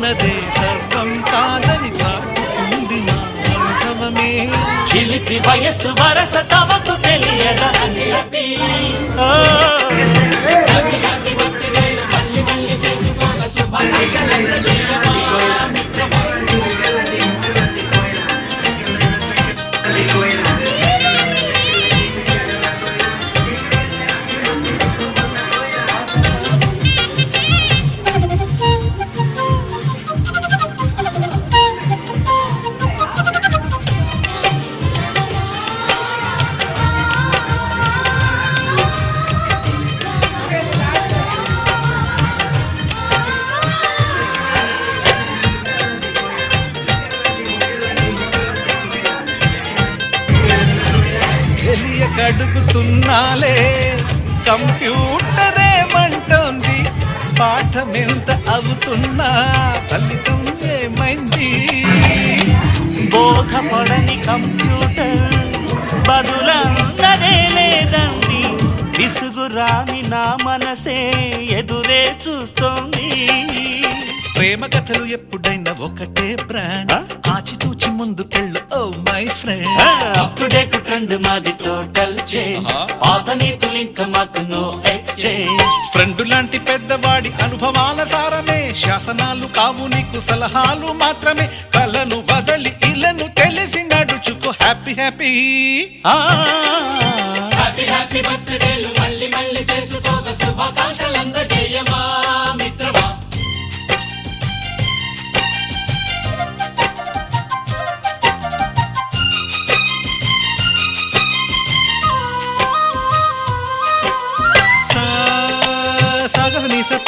ఉన్నదే సర్వం కాదని చాటుకుంది నా అనుభవమే చిలిపి వయస్సు వరస తమకు తెలియదా అడుగుతున్నాలే కంప్యూటరేమంటోంది పాఠమెంత అవుతున్నా ఫలితం ఏమైంది బోధపడని కంప్యూటర్ బదులందరే లేదండి విసుగురాని నా మనసే ఎదురే చూస్తోంది ప్రేమ కథలు ఎప్పుడైనా ఒకటే బ్రాండ్ ఆచితూచి ముందుకెళ్ళు oh my friend up to date trend మాది టోటల్ చేంజ్ పాత నీతులు ఇంకా మాకు నో ఎక్స్చేంజ్ ఫ్రెండ్ లాంటి పెద్దవాడి అనుభవాల సారమే శాసనాలు కావు నీకు సలహాలు మాత్రమే కలను బదలి ఇలను తెలిసి నడుచుకో హ్యాపీ హ్యాపీ హ్యాపీ హ్యాపీ బర్త్డేలు మళ్ళీ మళ్ళీ చేసుకోక శుభాకాంక్షలు అందజేయమా మిత్రమా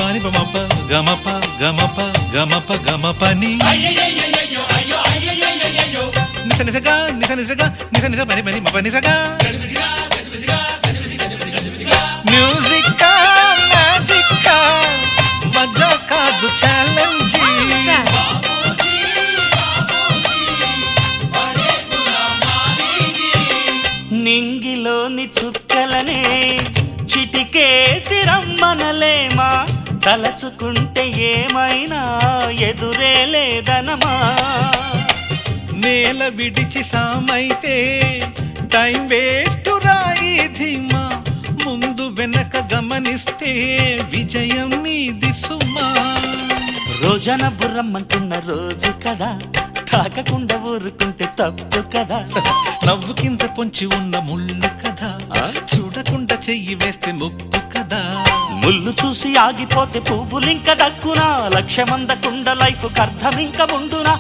పాని బమప గమప గమప గమప గమపని నిస నిసగా నిస నిసగా నిస నిస పని పని మప నిసగా మ్యూజిక్ మ్యాజిక్ మజా కాదు ఛాలెంజ్ నింగిలోని చుక్కలనే చిటికేసి రమ్మనలేమా తలచుకుంటే ఏమైనా ఎదురే లేదనమా నేల విడిచి సామైతే టైం వేస్ట్ రాయి ధీమా ముందు వెనక గమనిస్తే విజయం నీది సుమా రోజన బుర్రమ్మంటున్న రోజు కదా తాకకుండా ఊరుకుంటే తప్పు కదా నవ్వు కింద పొంచి ఉన్న ముళ్ళు కదా చూడకుండా చెయ్యి వేస్తే ముప్పు కదా ముళ్ళు చూసి ఆగిపోతే పువ్వులింక దక్కునా లక్ష్యమందకుండా లైఫ్ అర్థం ఇంక ఉండునా